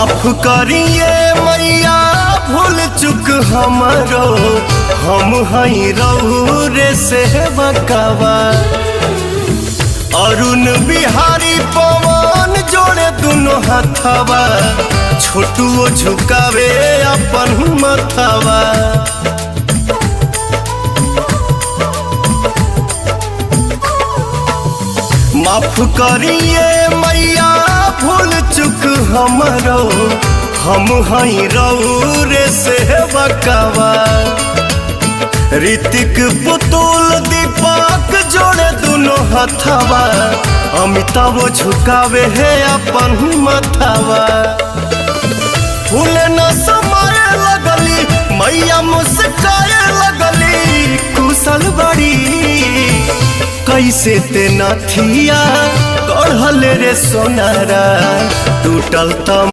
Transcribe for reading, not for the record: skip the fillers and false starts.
माफ करिए मैया भूल चुक हमरो, हम हई रउरे से बकावा। अरुण बिहारी पवन जोड़े दुनो हथवा, छोटुओ झुकावे अपन मथवा। माफ करिए मैया भूल चुक हमरो, हम हई रउरे से बकावा। ऋतिक पुतुल दीपक जोड़े दुनो हथवा, अमिताभ झुकावे है अपन मथवा। फूल न समाये लगली मैया मुस्काए लगली, कुशल बड़ी कैसे ते नथिया गढ़ल रे सोनारा, टूटल त